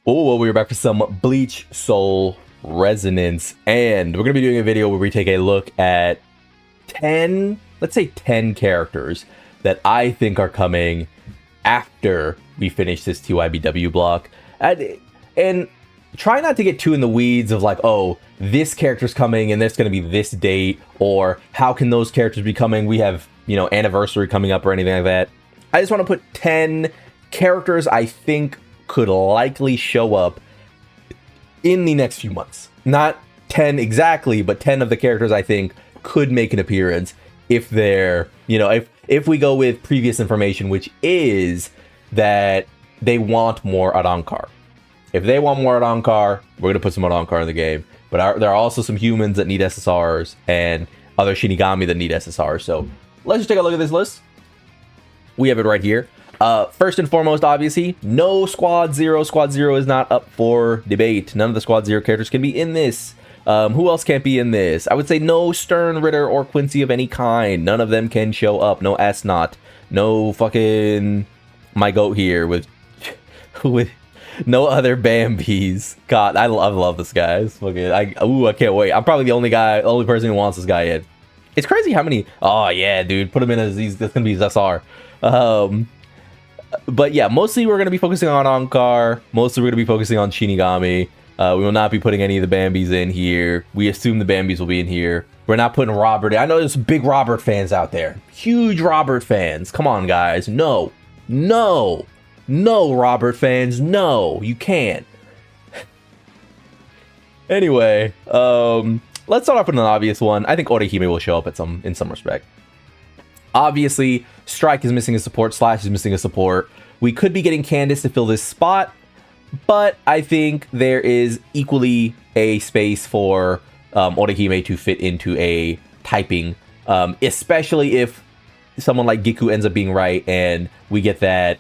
Oh, well, we're back for some Bleach Soul Resonance, and we're going to be doing a video where we take a look at 10, let's say 10 characters that I think are coming after we finish this TYBW block. And try not to get too in the weeds of like, oh, this character's coming and there's going to be this date, or how can those characters be coming? We have, you know, anniversary coming up or anything like that. I just want to put 10 characters I think could likely show up in the next few months. Not 10 exactly, but 10 of the characters I think could make an appearance if they're, you know, if we go with previous information, which is that they want more Arrancar. If they want more Arrancar, we're going to put some Arrancar in the game. But there are also some humans that need SSRs and other Shinigami that need SSRs. So let's just take a look at this list. We have it right here. First and foremost, obviously, no Squad Zero. Squad Zero is not up for debate. None of the Squad Zero characters can be in this. Who else can't be in this? I would say no Stern, Ritter, or Quincy of any kind. None of them can show up. No S-Not. No fucking my goat here with no other Bambis. God, I love this guy. I can't wait. I'm probably the only person who wants this guy in. It's crazy how many. Oh yeah, dude, put him in as that's gonna be his SR. But yeah, mostly we're going to be focusing on Ankar. Mostly we're going to be focusing on Shinigami. We will not be putting any of the Bambis in here. We assume the Bambis will be in here. We're not putting Robert in. I know there's big Robert fans out there. Huge Robert fans. Come on, guys. No. No. No, Robert fans. No. You can't. Anyway, let's start off with an obvious one. I think Orihime will show up in some respect. Obviously, Strike is missing a support, Slash is missing a support. We could be getting Candace to fill this spot, but I think there is equally a space for Orihime to fit into a typing, especially if someone like Giku ends up being right and we get that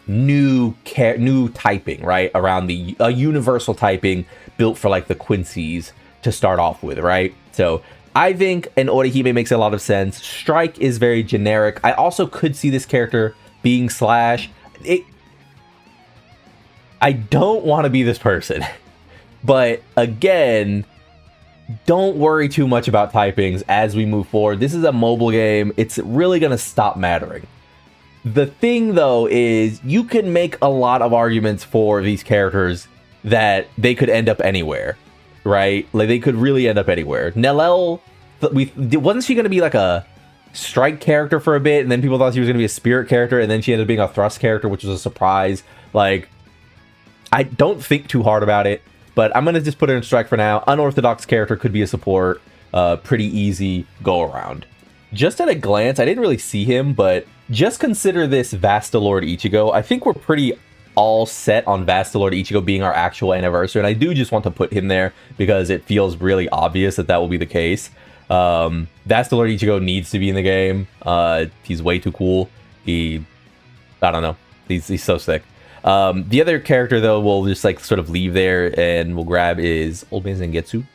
new typing, right? Around a universal typing built for like the Quincy's to start off with, right? So I think an Orihime makes a lot of sense. Strike is very generic. I also could see this character being Slash. I don't want to be this person. But again, don't worry too much about typings as we move forward. This is a mobile game. It's really going to stop mattering. The thing, though, is you can make a lot of arguments for these characters that they could end up anywhere. Right? Like, they could really end up anywhere. Nellel, wasn't she going to be like a Strike character for a bit, and then people thought she was going to be a Spirit character, and then she ended up being a Thrust character, which was a surprise. Like, I don't think too hard about it, but I'm going to just put her in Strike for now. Unorthodox character could be a support. Pretty easy go around. Just at a glance, I didn't really see him, but just consider this Vastalord Ichigo. I think we're pretty all set on Vastalord Ichigo being our actual anniversary, and I do just want to put him there because it feels really obvious that will be the case. Vastalord Ichigo needs to be in the game. He's way too cool. I don't know. He's so sick. The other character, though, we'll just like sort of leave there and we'll grab is Old Man Zangetsu.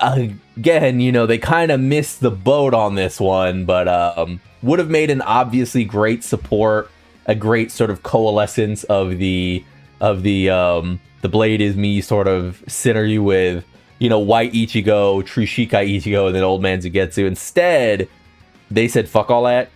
Again, you know, they kind of missed the boat on this one, but would have made an obviously great support. A great sort of coalescence of the Blade is me sort of synergy with, you know, White Ichigo, True Shikai Ichigo, and then Old Man Zangetsu. Instead, they said fuck all that.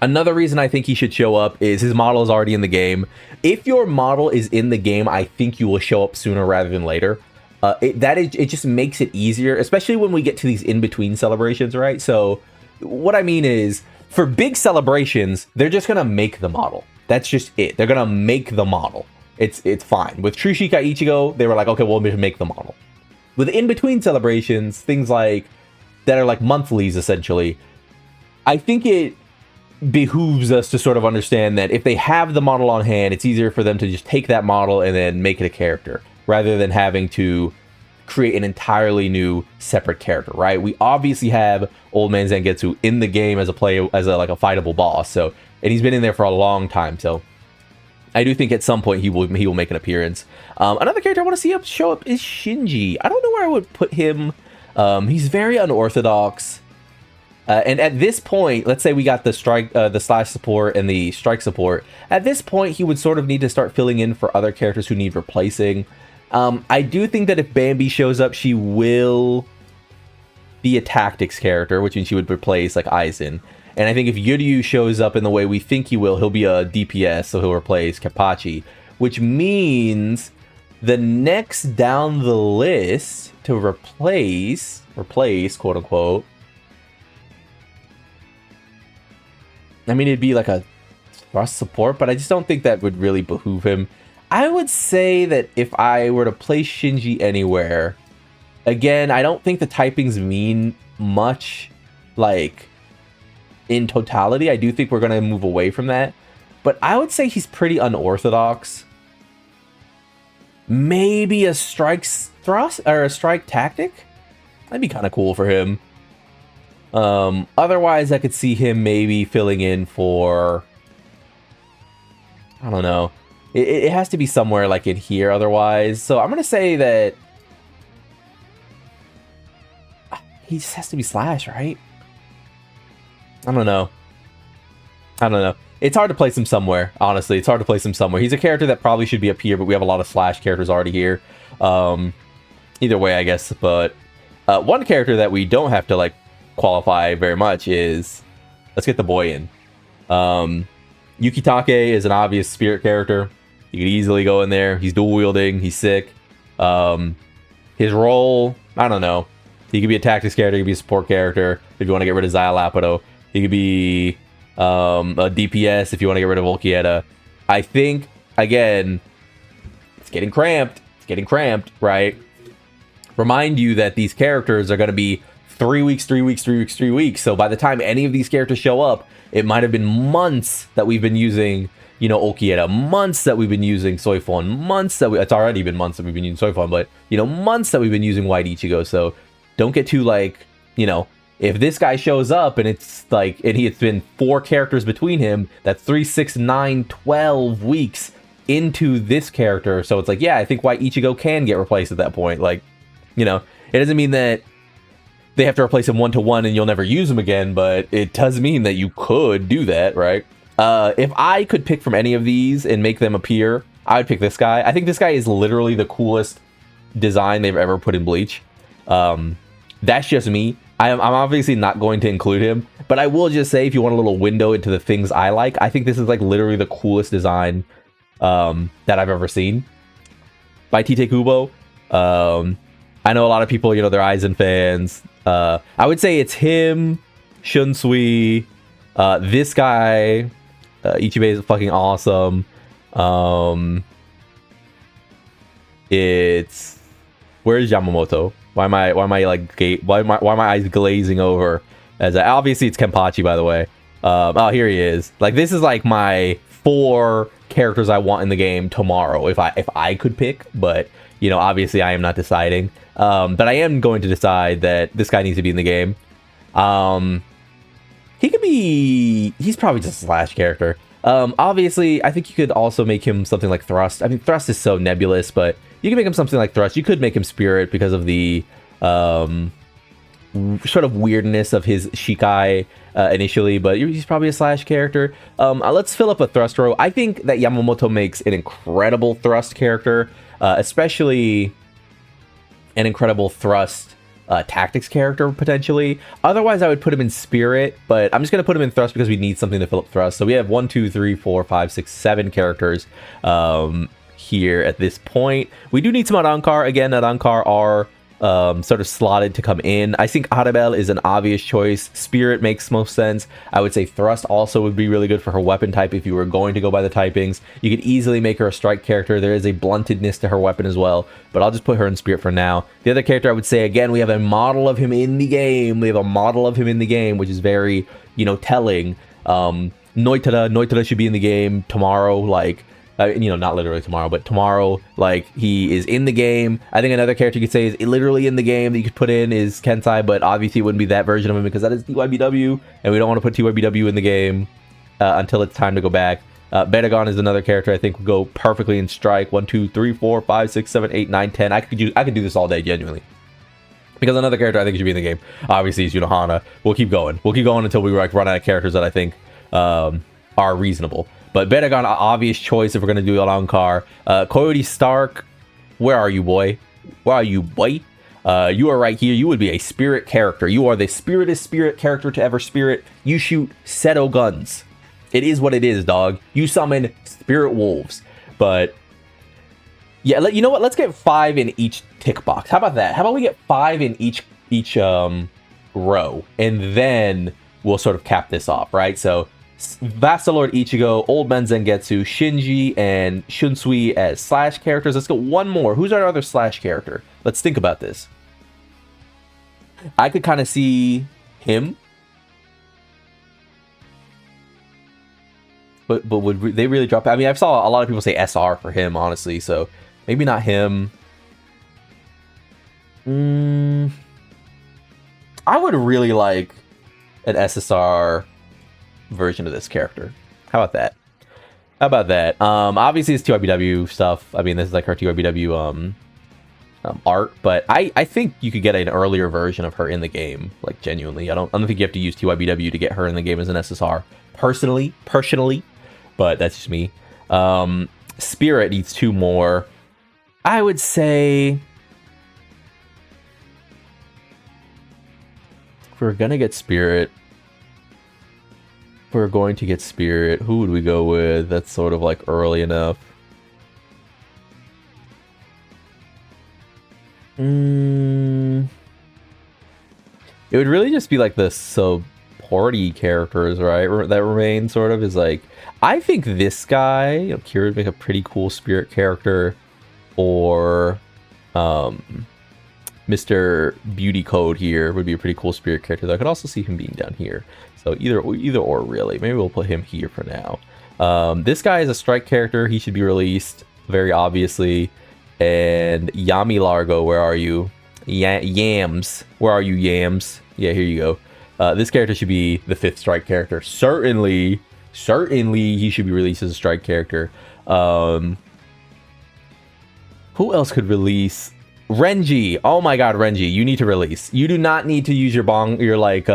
Another reason I think he should show up is his model is already in the game. If your model is in the game, I think you will show up sooner rather than later. It just makes it easier, especially when we get to these in-between celebrations, right? So what I mean is, for big celebrations, they're just going to make the model. That's just it. They're going to make the model. It's fine. With True Shikai Ichigo, they were like, okay, we'll make the model. With in-between celebrations, things like that are like monthlies, essentially, I think it behooves us to sort of understand that if they have the model on hand, it's easier for them to just take that model and then make it a character, rather than having to create an entirely new separate character, right? We obviously have Old Man Zangetsu in the game as a like a fightable boss, so, and he's been in there for a long time, so I do think at some point he will make an appearance. Another character I want to see show up is Shinji. I don't know where I would put him. He's very unorthodox. And at this point, let's say we got the strike, the slash support and the strike support. At this point, he would sort of need to start filling in for other characters who need replacing. I do think that if Bambi shows up, she will be a tactics character, which means she would replace like Aizen. And I think if Yuryu shows up in the way we think he will, he'll be a DPS, so he'll replace Kenpachi, which means the next down the list to replace, quote unquote, I mean, it'd be like a thrust support, but I just don't think that would really behoove him. I would say that if I were to place Shinji anywhere, again, I don't think the typings mean much, like, in totality. I do think we're going to move away from that. But I would say he's pretty unorthodox. Maybe a strike thrust or a strike tactic? That'd be kind of cool for him. Otherwise, I could see him maybe filling in for... I don't know. It has to be somewhere like in here otherwise. So I'm going to say that he just has to be Slash, right? I don't know. It's hard to place him somewhere, honestly. It's hard to place him somewhere. He's a character that probably should be up here, but we have a lot of Slash characters already here. Either way, I guess. But one character that we don't have to like qualify very much is... Let's get the boy in. Yukitake is an obvious spirit character. You could easily go in there. He's dual wielding. He's sick. His role, I don't know. He could be a tactics character. He could be a support character if you want to get rid of Xylapido. He could be a DPS if you want to get rid of Volkieta. I think, again, it's getting cramped. It's getting cramped, right? Remind you that these characters are going to be 3 weeks, 3 weeks, 3 weeks, 3 weeks. So by the time any of these characters show up, it might have been months that we've been using, you know, Okieta, months that we've been using Soifon, months that it's already been months that we've been using Soifon, but, you know, months that we've been using White Ichigo. So don't get too, like, you know, if this guy shows up and it's like, and it's been 4 characters between him, that's 3, 6, 9, 12 weeks into this character. So it's like, yeah, I think White Ichigo can get replaced at that point. Like, you know, it doesn't mean that they have to replace him 1-to-1 and you'll never use him again, but it does mean that you could do that, right? If I could pick from any of these and make them appear, I would pick this guy. I think this guy is literally the coolest design they've ever put in Bleach. That's just me. I'm obviously not going to include him, but I will just say, if you want a little window into the things I like, I think this is like literally the coolest design that I've ever seen by Tite Kubo. I know a lot of people, you know, they're Aizen fans. I would say it's him, Shunsui, this guy, Ichibei is fucking awesome. It's... Where's Yamamoto? Why am I like why are my eyes glazing over? As obviously it's Kenpachi, by the way. Oh, here he is. Like, this is like my 4 characters I want in the game tomorrow if I could pick, but you know, obviously I am not deciding. But I am going to decide that this guy needs to be in the game. He could be... He's probably just a Slash character. Obviously, I think you could also make him something like Thrust. I mean, Thrust is so nebulous, but you can make him something like Thrust. You could make him Spirit because of the sort of weirdness of his Shikai initially, but he's probably a Slash character. Let's fill up a Thrust row. I think that Yamamoto makes an incredible Thrust character, especially an incredible Thrust tactics character, potentially. Otherwise, I would put him in Spirit, but I'm just going to put him in Thrust because we need something to fill up Thrust. So we have 1, 2, 3, 4, 5, 6, 7 characters here at this point. We do need some Arrancar. Again, Arrancar are sort of slotted to come in. I think Arabelle is an obvious choice. Spirit makes most sense. I would say Thrust also would be really good for her weapon type if you were going to go by the typings. You could easily make her a strike character. There is a bluntedness to her weapon as well, but I'll just put her in Spirit for now. The other character I would say, again, we have a model of him in the game. Which is very, you know, telling. Noitada should be in the game tomorrow, like... you know, not literally tomorrow, but tomorrow, like, he is in the game. I think another character you could say is literally in the game that you could put in is Kensai, but obviously it wouldn't be that version of him because that is TYBW, and we don't want to put TYBW in the game until it's time to go back. Betagon is another character I think would go perfectly in Strike. 1, 2, 3, 4, 5, 6, 7, 8, 9, 10. I could do this all day, genuinely. Because another character I think should be in the game, obviously, is Unohana. We'll keep going. We'll keep going until we like run out of characters that I think are reasonable. But Bedagon, obvious choice if we're going to do Alankar. Coyote Stark, where are you, boy? Where are you, boy? You are right here. You would be a spirit character. You are the spiritest spirit character to ever spirit. You shoot Seto guns. It is what it is, dog. You summon spirit wolves. But yeah, you know what? Let's get 5 in each tick box. How about that? How about we get 5 in each row, and then we'll sort of cap this off, right? So Vassal Lord Ichigo, Old Man Zangetsu, Shinji, and Shunsui as slash characters. Let's go one more. Who's our other slash character? Let's think about this. I could kind of see him. But would they really drop? I mean, I saw a lot of people say SR for him, honestly, so maybe not him. I would really like an SSR version of this character. How about that? How about that? Obviously it's TYBW stuff. I mean, this is like her TYBW art, but I think you could get an earlier version of her in the game. Like, genuinely, I don't think you have to use TYBW to get her in the game as an SSR. Personally, but that's just me. Spirit needs 2 more. I would say if we're gonna get Spirit, we're going to get Spirit, who would we go with that's sort of like early enough? It would really just be like the supporty characters, right? That remain sort of is like, I think this guy, you know, Kira would make a pretty cool Spirit character, or Mr. Beauty Code here would be a pretty cool Spirit character. I could also see him being down here. So either or really. Maybe we'll put him here for now. This guy is a strike character. He should be released very obviously. And Yami Largo, where are you? Yams, where are you, Yams? Yeah, here you go. This character should be the 5th strike character. Certainly he should be released as a strike character. Who else could release? Renji. Oh my god, Renji, you need to release. You do not need to use your like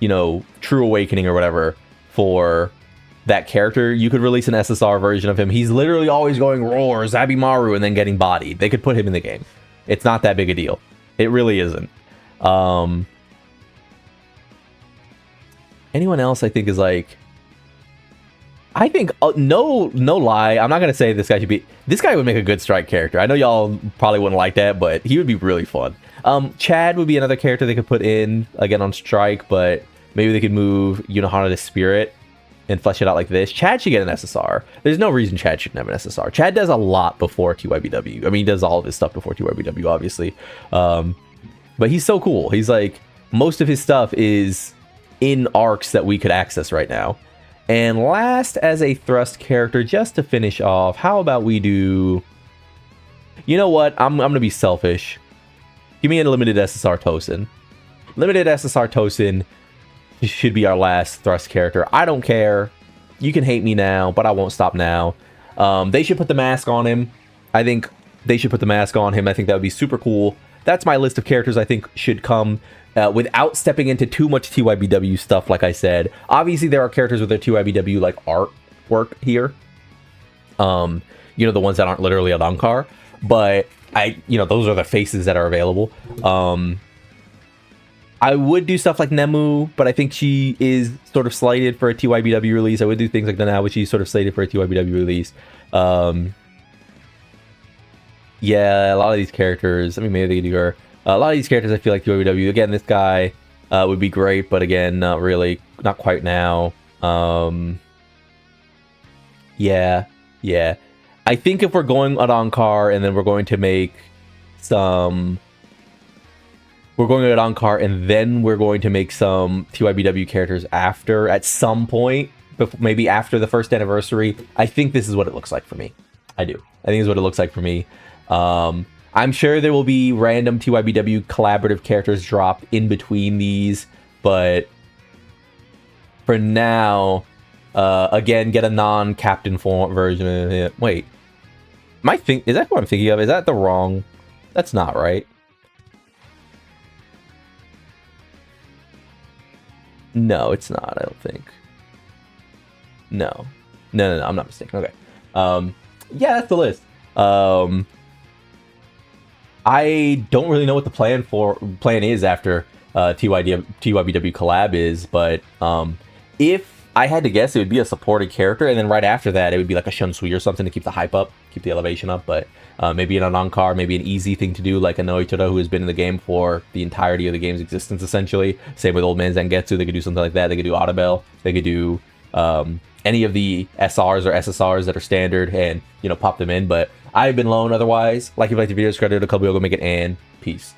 you know, True Awakening or whatever for that character. You could release an SSR version of him. He's literally always going roar Zabimaru and then getting bodied. They could put him in the game. It's not that big a deal. It really isn't. Anyone else I think is like, I think, no lie, I'm not going to say this guy should be... This guy would make a good strike character. I know y'all probably wouldn't like that, but he would be really fun. Chad would be another character they could put in, again, on strike, but maybe they could move Unohana to Spirit and flesh it out like this. Chad should get an SSR. There's no reason Chad shouldn't have an SSR. Chad does a lot before TYBW. I mean, he does all of his stuff before TYBW, obviously. But he's so cool. He's like, most of his stuff is in arcs that we could access right now. And last, as a thrust character, just to finish off, how about we do... You know what? I'm going to be selfish. Give me a limited SSR Tosin. Limited SSR Tosin should be our last thrust character. I don't care. You can hate me now, but I won't stop now. They should put the mask on him. I think they should put the mask on him. I think that would be super cool. That's my list of characters I think should come without stepping into too much TYBW stuff, like I said. Obviously, there are characters with their TYBW like artwork here. You know, the ones that aren't literally a Dankar. But those are the faces that are available. I would do stuff like Nemu, but I think she is sort of slated for a TYBW release. I would do things like Nana, which she's sort of slated for a TYBW release. Yeah, a lot of these characters, I mean, maybe they could do her. A lot of these characters I feel like TYBW. Again, this guy would be great, but again, not really, not quite now. Yeah. I think if we're going on Ankar and then we're going to make some... We're going to get Ankar and then we're going to make some TYBW characters after, at some point, maybe after the 1st anniversary. I think this is what it looks like for me. I do. I think this is what it looks like for me. I'm sure there will be random TYBW collaborative characters dropped in between these, but for now, again, get a non-captain form version of it. Wait, is that what I'm thinking of? Is that the wrong? That's not right. No, it's not. I don't think. No, I'm not mistaken. Okay. Yeah, that's the list. I don't really know what the plan is after TYBW collab is, but if I had to guess, it would be a supporting character, and then right after that, it would be like a Shunsui or something to keep the hype up, keep the elevation up. But maybe an Anankar, maybe an easy thing to do, like a Noitora who has been in the game for the entirety of the game's existence, essentially. Same with Old Man Zangetsu, they could do something like that. They could do Audible, they could do any of the SRs or SSRs that are standard and, you know, pop them in. But I've been lone otherwise. Like if you like the video, subscribe to the club, we'll go make it, and peace.